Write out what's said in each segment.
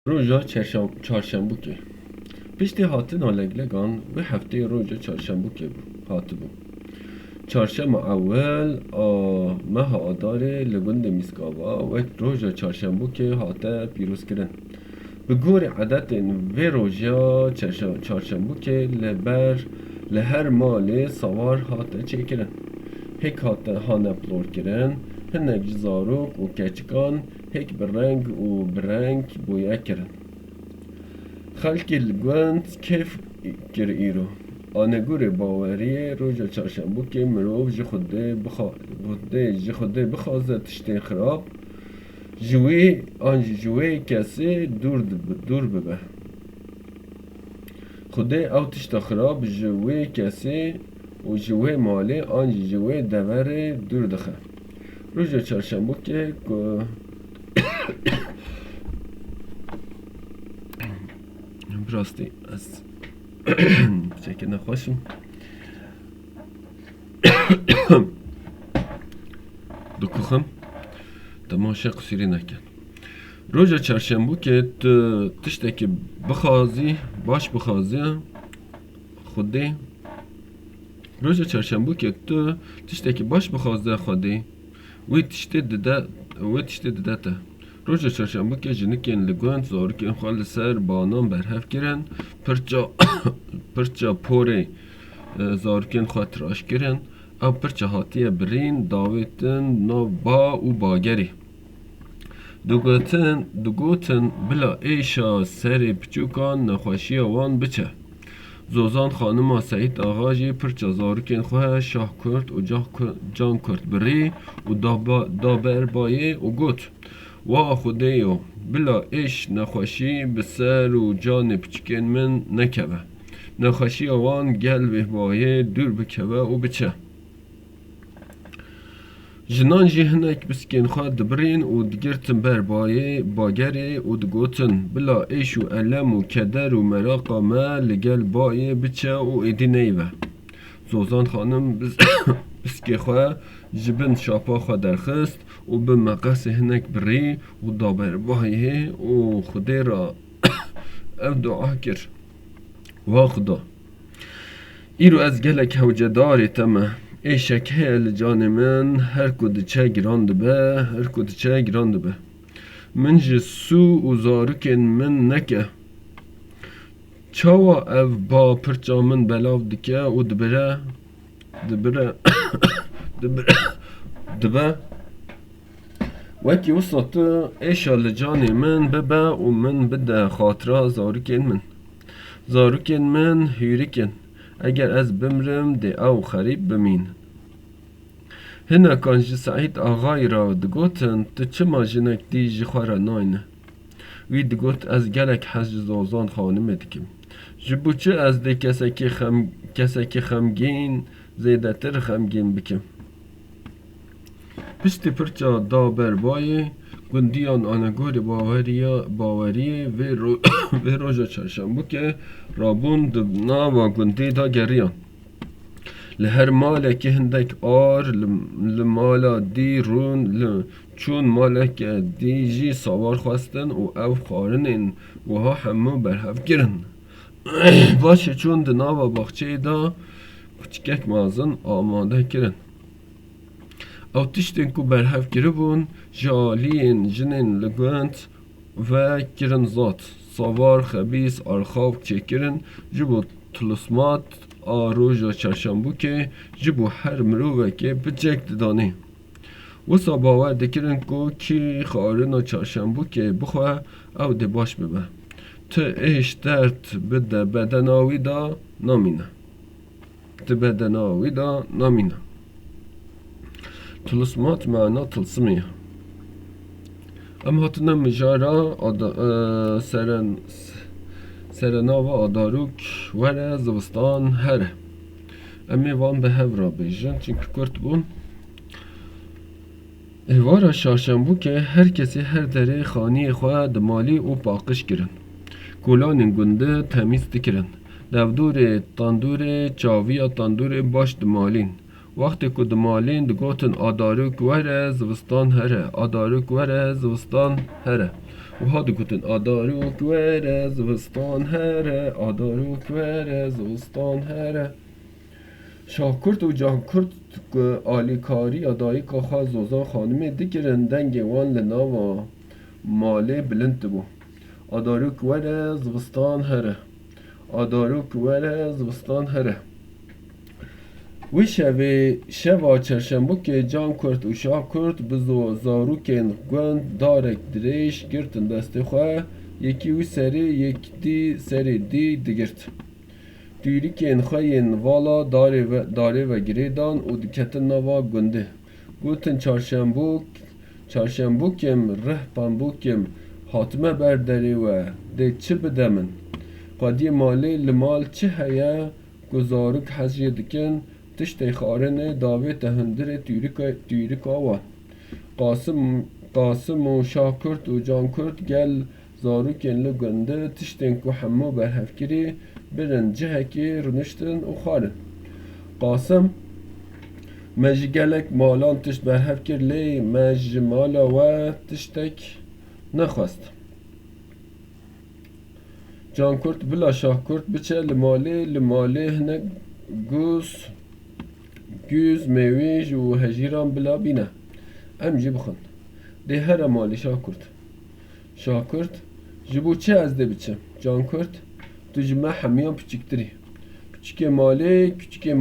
روژا چهارشنبه که پشتی هاتن آلگلگان و هفته روژا چهارشنبه که هات بو چهارشنبه اول ماه آداره لگند میسکاوا و روژا چهارشنبه که هاته پیروز کرن به گور عدد و روژا چهارشنبه که لهر مال سوار هاته چه کرن هک هاته هانه پلور کرن هنگ زاروک و کچکان هک برنگ و برنگ بویا کرن خلکی الگوند کیف کر ایرو آنگور باوری روژا چهارشنبه که مروف جخوده بخوازه تشتین خراب جوی کسی دور ببه خوده او تشتا خراب جوی کسی و جوی مالی جوی دوره دور دخه روژا چهارشنبه که براستی از چکه نخواشم دو کخم تماشا قصیری نکن روژا چهارشنبه که تشته که بخوازی باش بخوازی خودی روژا چهارشنبه که تشته که باش بخوازی خودی وی تشته دده تا روژا چهارشنبه که جنکین لگوند زارکین خال سر بانان برهف کرن پرچا پوری زارکین خواه تراش کرن او پرچا هاتیه برین داویتن نو با و باگری دوگوتن بلا ایشا سری پچوکان نخوشی وان بچه زوزان خانم سعید آغاجی پرچا زارکین خواه شاه کرد و جان کرد بری و دابر بایه و گوت وا خودیو بلا ایش نخوشی بسر و جان پچکین من نکوه نخوشی وان گل به بایه دور بکوه و بچه جنان جهنک بسکین خواه دبرین و دگرتن بر باگری و دگوتن بلا ایش و علم و کدر و مراقا ما لگل بایه بچه و ایدی نیوه زوزان خانم بسکی خواه جبن شاپا خواه درخست و به مقص هنک بری و دابر بایه و خودی را او دعا کر و خدا ایرو از گلک هوجه داری تمه ای شکه جان من هر کد چه گراند به من جسو و زارکن من نکه چاوا او با پرچا من بلاو دکه و دبره وکی وسط ایشا لجانی من ببه و من بده خاطره زارکن من هیرکن اگر از بمرم ده او خریب بمین هنه کانج سعید آغای را دگوتن تو چه ماجنک دیجی خواه ناینه وی دگوت از گلک حج زوزان خانم دکم جبو چه از ده کسی که خمگین زیده تر خمگین بکم پشتی پرچا دابر بای گندیان آنگور باوری و روژا چهارشنبه که رابون دبنا و گندی دا گریان لهر ماله که هندک آر لمالا دی رون چون ماله که دی جی سوار خواستن و او خارنین و ها همه برهف گرن باشه چون دنا و باخچه دا کچکک مازن آماده کرن او تشتین کو برهف گره بون جالین جنین لگوانت و کرن زات سوار خبیس آرخاو چکرن جبو تلسمات روژا چهارشنبه که جبو هر مروه که بجک دانه وسا باور دکرن کو کی خارن چهارشنبه که بخواه او ده باش ببه تو ایش درد بده بدناوی دا نامینه تلسمات معنا تلسمیه اما هاتنا مجارا سرنا و آداروک وره زوستان هره امی وان به هفرا بیجن چنکر کرد بون ایوارا چهارشنبه که هر کسی هر دره خانی خواه دمالی و پاقش کرن کولان گنده تمیز دکرن دودور تاندور چاوی تاندور باش دمالین وقتی که دمالین دگوتن آداروک وره زوستان هره و هادو کتن آداروک وره زوستان هره آداروک وره زوستان هره شاکرت و جانکرت آلیکاری ادایی که خواه زوزان خانمی دیگرن دنگ وان لناوا مالی بلند بو آداروک وره زوستان هره آداروک وره زوستان هره وی شوا چرشنبو که جان کرد و شاه کرد بزو زاروکن گوند دارک دریش گرتن دسته خواه یکی وی سری یک دی سری دی دیگرت دیریکن خواهین والا داره و گریدان و دکتن نوا گنده گوتن چارشنبو کم ره پنبو کم حاتمه برداری و ده چه بدمن قادی مالی لمال چه هیا گزاروک حجی دکن تشتی خارنه داوی تهندر تیریک آوان قاسم و شاکرت و جانکرت گل زاروکن لگنده تشتین که همو برهفکری برن جهکی رنشتن و خارن قاسم مجگلک مالان تشت برهفکر لی مالا و تشتک نخواست جانکرت بلا شاکرت بچه لمالی هنک گوز میویج و هجیران بلا بینه ام جی بخون ده هر مالی شاکرت جبو چه از ده بچم جانکرت تو جمع همیان پچکتری küçük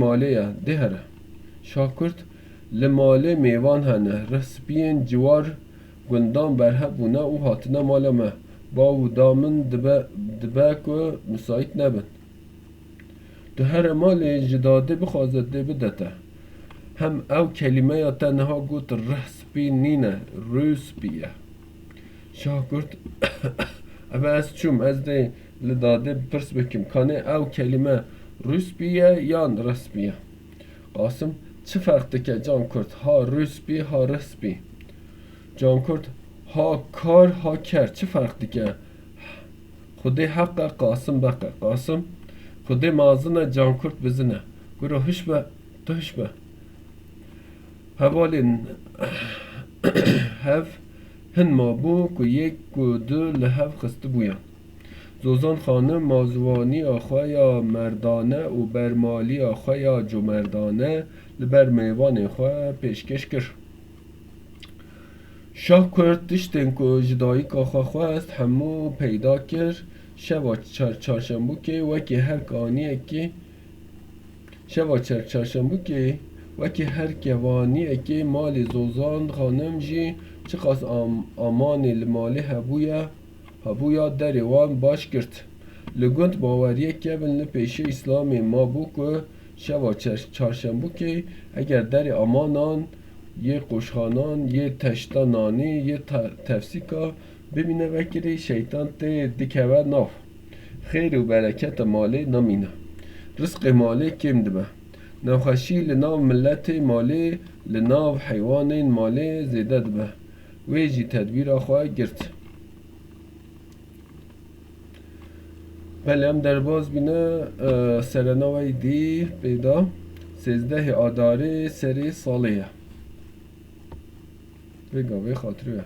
mali ya ده هر شاکرت لمالی میوان هنه رسپین جوار گندان برها بونه و هاتنه مالا مه با و دامن دبه که مسایت نبن تو هر مالی جداده بخوازد ده بدته هم او کلمه یا تنها گوت رسپی نینه روسپیه شاکرت اما از چوم از ده لداده پرس بکم کانه او کلمه روسپیه یا رسپیه قاسم چه فرقه که جان کرد ها روسپی ها رسپی جان کرد ها کار ها کرد چه فرقه که خودی حق قاسم بقه قاسم خودی مازنه جان کرد بزنه گروه هشبه تو هشبه هوالین هف هن مابو که یک که دو لحف خسته بویان زوزان خانم مازوانی آخواه یا مردانه و برمالی آخواه یا جمردانه لبر میوان خواه پیشکش کر شاه کرد تشتن که جدایی که خواه است همو پیدا کر شوا چارشنبو که وکی هر کانیه که شوا چارشنبو که وکی هر کوانیه که مال زوزان خانم جی چه خواست آمانی لمالی هبویا دریوان باش کرد لگند باوریه که بین پیشه اسلامی ما بو که شوا چارشنبو که اگر در امانان یه قشخانان یه تشتانانی یه تفسیکا ببینه وکری شیطان ته دکوه ناف خیر و برکت مالی نمینه رزق مالی کم دبه نوخشی لناو ملت مالی لناو حیوان مالی زیده دبه ویجی تدبیر خواه گرد بله هم در باز بینه سرنوی دی پیدا 13 آداره سری سالیه بگاه خاطره